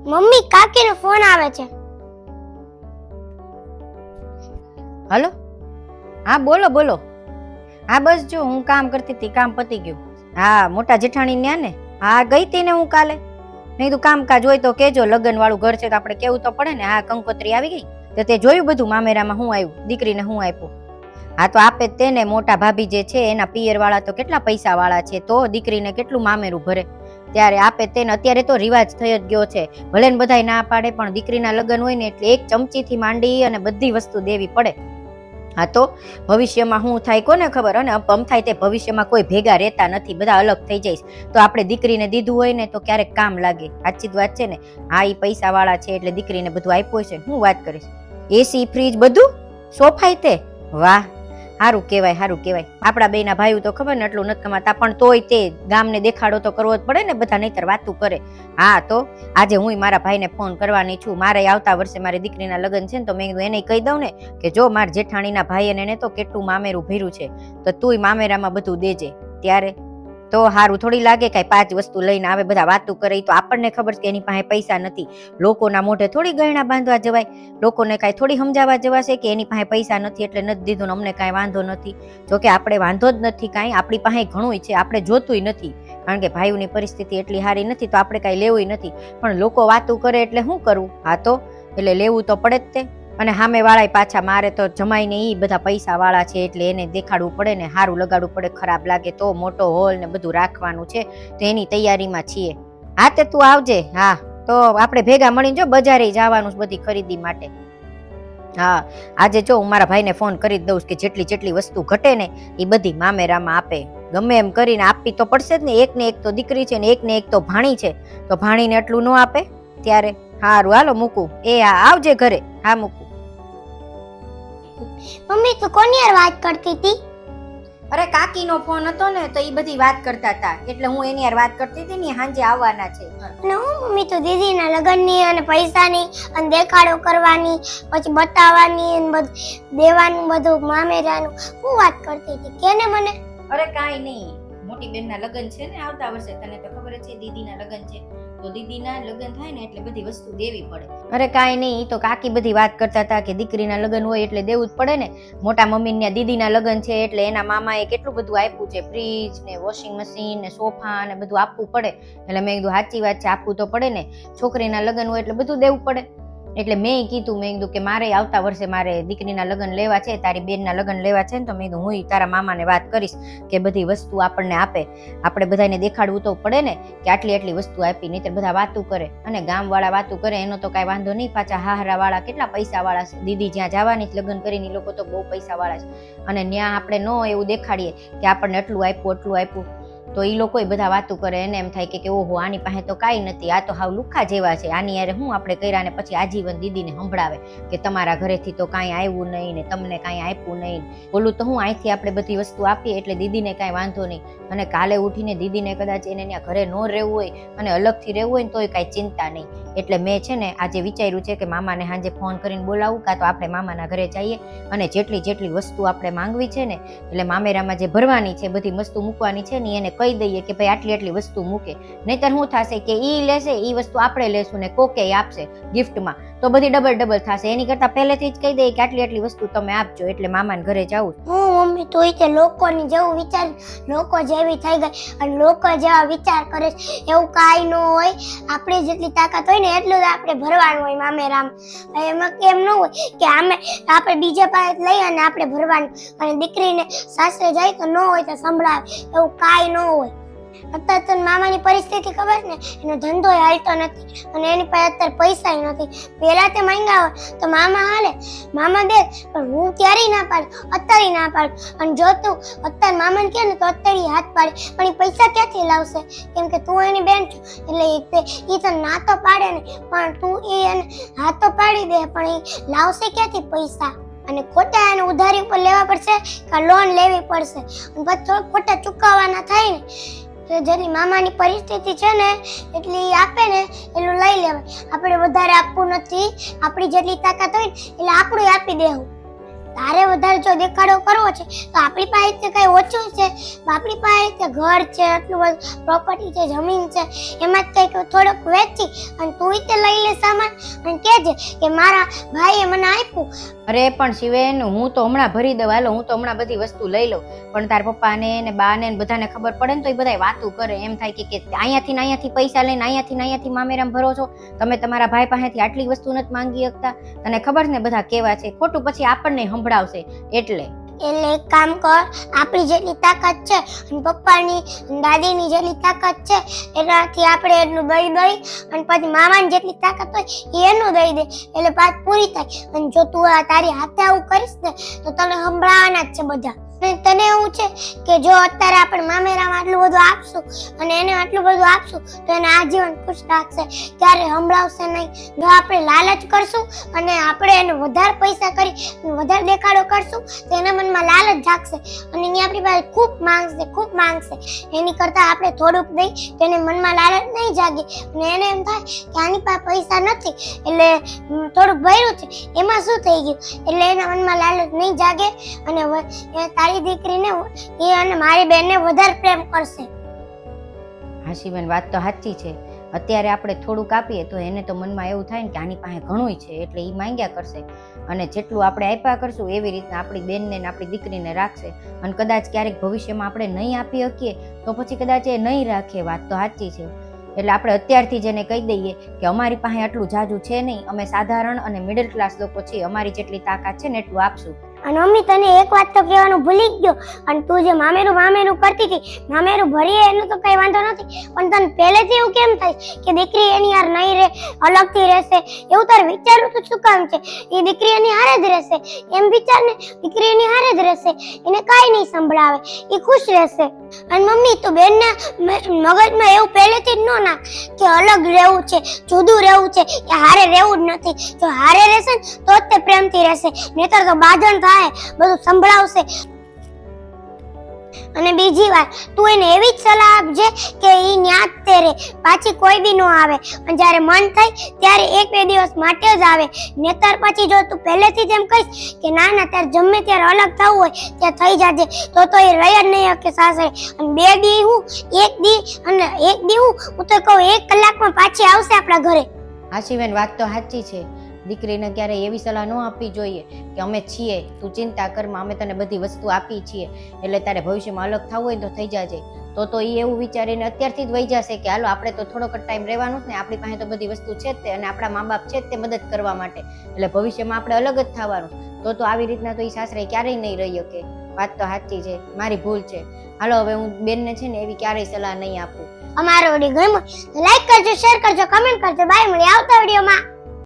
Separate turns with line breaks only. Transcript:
Mummy કાકીનો phone આવે છે.
Hello, હા બોલો બોલો. હા બસ જો હું કામ કરતી હતી, કામ પતી ગયું. હા મોટા જેઠાણી ન્યા ને? હા ગઈ હતી ને હું કાલે. મેં કીધું કામકાજ હોય તો કેજો, લગ્ન વાળું ઘર છે તો આપણે કેવું તો પડે ને. હા કંકોત્રી આવી ગઈ તો તે જોયું બધું મામેરામાં હું આવ્યું, દીકરીને હું આપ્યું. હા તો આપે જ તેને. મોટા ભાભી જે છે એના પિયર વાળા તો કેટલા પૈસા વાળા છે, તો દીકરીને કેટલું મામેરું ભરે ત્યારે આપે તેને. અત્યારે તો રિવાજ થઈ જ ગયો છે, ભલે ને બધાય ના પાડે પણ દીકરીના લગ્ન હોય ને એટલે એક ચમચીથી માંડી અને બધી વસ્તુ દેવી પડે. હા તો ભવિષ્યમાં શું થાય કોને ખબર. અને અમ થાય તે ભવિષ્યમાં કોઈ ભેગા રહેતા નથી, બધા અલગ થઈ જાય. તો આપણે દીકરીને દીધું હોય ને તો ક્યારેક કામ લાગે. સાચી જ વાત છે ને. હા એ પૈસા વાળા છે એટલે દીકરીને બધું આપ્યું છે. હું વાત કરીશ, એસી ફ્રીજ બધું સોફાઈ તે. વાહ સારું કહેવાય, સારું કહેવાય. આપણા બેના ભાઈઓ તો ખબર ને એટલું નથી કમાતા, પણ તોય તે ગામને દેખાડો તો કરવો જ પડે ને, બધા નહીતર વાતું કરે. હા તો આજે હું મારા ભાઈને ફોન કરવાની છું. મારે આવતા વર્ષે મારી દીકરીના લગ્ન છે ને તો મેં કીધું એને કહી દઉં ને કે જો મારા જેઠાણીના ભાઈ એને તો કેટલું મામેરું ભર્યું છે, તો તુંય મામેરામાં બધું દેજે. ત્યારે તો સારું થોડી લાગે કાંઈ 5 વસ્તુ લઈને આવે, બધા વાતું કરે. તો આપણને ખબર છે કે એની પાસે પૈસા નથી. લોકોના મોઢે થોડી ગયણા બાંધવા જવાય, લોકોને કાંઈ થોડી સમજાવવા જવાશે કે એની પાસે પૈસા નથી એટલે નથી દીધું ને અમને કાંઈ વાંધો નથી. જો કે આપણે વાંધો જ નથી કાંઈ, આપણી પાસે ઘણું છે, આપણે જોતુંય નથી. કારણ કે ભાઈઓની પરિસ્થિતિ એટલી સારી નથી તો આપણે કાંઈ લેવું નથી. પણ લોકો વાતું કરે એટલે શું કરવું? હા તો એટલે લેવું તો પડે જ તે. અને સામે વાળા પાછા મારે તો જમાઈને એ બધા પૈસા વાળા છે એટલે એને દેખાડવું પડે ને, સારું લગાડવું પડે. ખરાબ લાગે તો મોટો હોલ ને બધું રાખવાનું છે તો એની તૈયારીમાં છીએ. હા તે તું આવજે. હા તો આપણે ભેગા મળીને જો બજારે જવાનું બધી ખરીદી માટે. હા આજે જો હું મારા ભાઈને ફોન કરી દઉં કે જેટલી જેટલી વસ્તુ ઘટે ને એ બધી મામેરામાં આપે. ગમે એમ કરીને આપવી તો પડશે જ ને. એક ને એક તો દીકરી છે ને એક ને એક તો ભાણી છે, તો ભાણીને એટલું ન આપે ત્યારે. હારું હાલો મૂકું. એ હા આવજે ઘરે. હા મૂકું.
મમ્મી તું કોની યાર વાત કરતી હતી?
અરે કાકીનો ફોન હતો ને તો એ બધી વાત કરતા હતા એટલે હું એની યાર વાત કરતી હતી ને. સાંજે આવવાના છે.
અને હું મમ્મી તો દીદીના લગ્નની અને પૈસાની અને દેખાડો કરવાની, પછી બતાવવાની અને બધું દેવાનું, બધું મામેરાનું હું વાત કરતી હતી કેને મને.
અરે કાંઈ નહીં, મોટી બેનના લગ્ન છે ને આવતા વર્ષે, તને તો ખબર જ છે દીદીના લગ્ન છે તો દીદીના લગ્ન થાય ને એટલે બધી વસ્તુ દેવી પડે. અરે કાંઈ નહીં, તો કાકી બધી વાત કરતા હતા કે દીકરીના લગ્ન હોય એટલે દેવું જ પડે ને. મોટા મમ્મીના દીદીના લગ્ન છે એટલે એના મામાએ કેટલું બધું આપ્યું છે, ફ્રીજ ને વોશિંગ મશીન ને સોફા ને બધું આપવું પડે. એટલે મેં કીધું સાચી વાત છે, આપવું તો પડે ને. છોકરીના લગ્ન હોય એટલે બધું દેવું પડે. એટલે મેં કીધું, મેં કીધું કે મારે આવતા વર્ષે મારે દીકરીના લગ્ન લેવા છે, તારી બેનના લગ્ન લેવા છે ને તો મેં કીધું હું તારા મામાને વાત કરીશ કે બધી વસ્તુ આપણને આપે. આપણે બધાને દેખાડવું તો પડે ને કે આટલી આટલી વસ્તુ આપી, નહીં તો બધા વાતું કરે. અને ગામવાળા વાતું કરે એનો તો કાંઈ વાંધો નહીં. પાછા હાહરાવાળા કેટલા પૈસા વાળા છે. દીદી જ્યાં જવાની લગ્ન કરીને લોકો તો બહુ પૈસા વાળા છે. અને ત્યાં આપણે ન એવું દેખાડીએ કે આપણને એટલું આપ્યું એટલું આપ્યું તો એ લોકો બધા વાતું કરે. એને એમ થાય કે ઓહો આની પાસે તો કાંઈ નથી, આ તો હાવ લુખા જેવા છે, આની યારે હું આપણે કર્યા. ને પછી આજીવન દીદીને સંભળાવે કે તમારા ઘરેથી તો કાંઈ આવ્યું નહીં ને તમને કાંઈ આપ્યું નહીં. બોલું તો હું અહીંથી આપણે બધી વસ્તુ આપીએ એટલે દીદીને કાંઈ વાંધો નહીં. અને કાલે ઉઠીને દીદીને કદાચ એને ત્યાં ઘરે ન રહેવું હોય અને અલગથી રહેવું હોય ને તોય કાંઈ ચિંતા નહીં. એટલે મેં છે ને આજે વિચાર્યું છે કે મામાને સાંજે ફોન કરીને બોલાવું, કાં તો આપણે મામાના ઘરે જઈએ અને જેટલી જેટલી વસ્તુ આપણે માંગવી છે ને એટલે મામેરામાં જે ભરવાની છે બધી વસ્તુ મૂકવાની છે ને એને કહી દઈએ કે ભાઈ આટલી આટલી વસ્તુ મૂકે. નહીતર શું થશે કે ઈ લેશે ઈ વસ્તુ આપણે લેશું ને કોકે આપશે ગિફ્ટમાં, તો બધી ડબલ ડબલ થશે. એની કરતા પહેલેથી જ કહી દઈએ કે આટલી આટલી વસ્તુ તમે આપજો. એટલે મામાને ઘરે જાવું.
હું મમ્મી તોય તે લોકોની જેવું વિચાર, લોકો જેવી થઈ ગઈ અને લોકો જેવા વિચાર કરે એવું કાંઈ ન હોય. આપણે જેટલી તાકાત હોય ને એટલું જ આપણે ભરવાનું હોય મામેરામાં. એમાં કેમ ન હોય કે આપણે બીજા પાસે લઈ અને આપણે ભરવાનું અને દીકરીને સાસરે જાય તો ન હોય તો સંભળાવે, એવું કાંઈ ન હોય. અત્યારે તો મામાની પરિસ્થિતિ ખબર ને, એનો ધંધો હાલતો નથી અને એની પાસે અત્યારે પૈસા નથી. પહેલા તે માંગ્યા હોય તો મામા હાલે, મામા દે, પણ હું ક્યારેય ના પાડું, અત્યારે ના પાડું. અને જો તું અત્યારે મામાને કહે ને તો અત્યારે હાથ પાડે, પણ એ પૈસા ક્યાંથી લાવશે? કેમ કે તું એની બેન છો એટલે એ તો ના તો પાડે ને, પણ તું એને હાથ તો પાડી દે પણ એ લાવશે ક્યાંથી પૈસા? અને ખોટા એને ઉધારી ઉપર લેવા પડશે કે લોન લેવી પડશે અને પછી થોડા ખોટા ચૂકવવાના થાય ને. જેની મામાની પરિસ્થિતિ છે ને એટલી આપે ને એટલું લઈ લેવાય. આપણે વધારે આપવું નથી, આપણી જેટલી તાકાત હોય ને એટલે આપણું આપી દેવું. તારે વધારે જો દેખાડો કરવો છે તો આપણી પાસે કઈ ઓછું છે? આપણી પાસે ઘર છે, આટલું બધું પ્રોપર્ટી છે, જમીન છે, એમાં જ કંઈક થોડુંક વેચી અને તું તે લઈ લે સામાન અને કહેજે કે મારા ભાઈએ મને આપ્યું.
અરે પણ શિવેન, હું તો હમણાં ભરી દઉં, હાલો હું તો હમણાં બધી વસ્તુ લઈ લઉં. પણ તાર પપ્પાને ને બાને ને બધાને ખબર પડે ને તો એ બધા વાતું કરે, એમ થાય કે અહીંયાથી પૈસા લઈને અહીંયાથી મામેરામ ભરો છો તમે, તમારા ભાઈ પાસેથી આટલી વસ્તુ નથી માંગી શકતા. તને ખબર ને બધા કેવા છે, ખોટું પછી આપણને સંભળાવશે. એટલે
એક કામ કર, આપણી જેટલી તાકાત છે અને પપ્પાની દાદીની જેટલી તાકાત છે એનાથી આપણે એટલું દઈ અને પછી મામાની જેટલી તાકાત હોય એનું દઈ દે એટલે વાત પૂરી થાય. અને જો તું તારી હાથે આવું કરીશ ને તો તને સંભળાવાના જ છે બધા. અને તને એવું છે કે જો અત્યારે આપણે મામેરામાં આટલું બધું આપશું અને એને આટલું બધું આપશું તો એને આજીવન ખુશ રાખશે, ક્યારે સંભળાવશે નહીં. જો આપણે લાલચ કરશું અને આપણે એને વધારે પૈસા કરી વધારે દેખાડો કરશું તો એના મનમાં લાલચ જાગશે અને એની આપણી પાસે ખૂબ માંગશે. એની કરતાં આપણે થોડુંક દઈ તો એને મનમાં લાલચ નહીં જાગે અને એને એમ થાય કે આની પાસે પૈસા નથી એટલે થોડુંક ભર્યું છે એમાં શું થઈ ગયું, એટલે એના મનમાં લાલચ નહીં જાગે અને તારી દીકરીને એ અને મારી બેનને વધારે પ્રેમ કરશે.
હાશીબેન, વાત તો સાચી છે. અત્યારે આપણે થોડુંક આપીએ તો એને તો મનમાં એવું થાય ને કે આની પાસે ઘણું છે એટલે એ માંગ્યા કરશે. અને જેટલું આપણે આપ્યા કરશું એવી રીતના આપણી બેનને ને આપણી દીકરીને રાખશે. અને કદાચ ક્યારેક ભવિષ્યમાં આપણે નહીં આપી શકીએ તો પછી કદાચ એ નહીં રાખે. વાત તો સાચી છે. એટલે આપણે અત્યારથી જ એને કહી દઈએ કે અમારી પાસે આટલું જાજુ છે નહીં, અમે સાધારણ અને મિડલ ક્લાસ લોકો છીએ, અમારી જેટલી તાકાત છે ને એટલું આપશું.
અને મમ્મી તને એક વાત તો કહેવાનું ભૂલી ગયો, અને તું જે મામેરું કરતી હતી, મામેરું ભરીએ એનું તો કઈ વાંધો નથી, પણ તને પહેલેથી એવું કેમ થાય કે દીકરી એની યાર નહીં રહે, અલગથી રહેશે? એવું તારે વિચારવું તો શું કામ છે? એ દીકરી એની હારે જ રહેશે, એમ વિચાર ને, દીકરી એની હારે જ રહેશે, એને કાંઈ નહીં સંભળાવે, એ ખુશ રહેશે. અને મમ્મી તું બેનના મગજમાં એવું પહેલેથી જ ન નાખ કે અલગ રહેવું છે, જુદું રહેવું છે, કે હારે રહેવું જ નથી. જો હારે રહેશે ને તો જ તે પ્રેમથી રહેશે, નહીતર તો બાંધણ થાય, બધું સંભળાવશે. અને બીજી વાત, તું એને એવી જ સલાહ આપજે કે ઈ ન્યાજ તે રહે, પાછી કોઈ બી ન આવે, અને જ્યારે મન થાય ત્યારે 1-2 દિવસ માટે જ આવે. નહીતર પછી જો તું પહેલેથી જ એમ કહીશ કે ના ત્યારે જમે ત્યારે અલગ થવું હોય ત્યાં થઈ જાજે તો એ રહી જ નહીં શકે સાસરે. અને 2 દી હું 1 દી અને 1 દી હું તો કહું 1 કલાકમાં પાછી આવશે આપણા ઘરે.
હાશીબેન, વાત તો સાચી છે. દીકરીને ક્યારેય એવી સલાહ ન આપવી જોઈએ કે અમે છીએ, તું ચિંતા કરમાં, અમે તને બધી વસ્તુ આપી છીએ એટલે તારે ભવિષ્યમાં અલગ થવું હોય તો થઈ જાજે. તો એ એવું વિચારીને અત્યારથી જ વહી જશે કે હાલો આપણે તો થોડોક ટાઈમ રહેવાનું જ ને, આપણી પાસે તો બધી વસ્તુ છે જ તે, અને આપણા મા બાપ છે જ તે મદદ કરવા માટે, એટલે ભવિષ્યમાં આપણે અલગ જ થવાનું. તો આવી રીતના તો એ સાસરે ક્યારેય નહીં રહી શકે. વાત તો સાચી છે, મારી ભૂલ છે. હાલો હવે હું બેનને છે ને એવી ક્યારેય સલાહ નહીં આપું.
અમારો વિડીયો ગમ્યો તો લાઈક કરજો, શેર કરજો, કમેન્ટ કરજો. બાય, મળીએ આવતા વિડીયોમાં.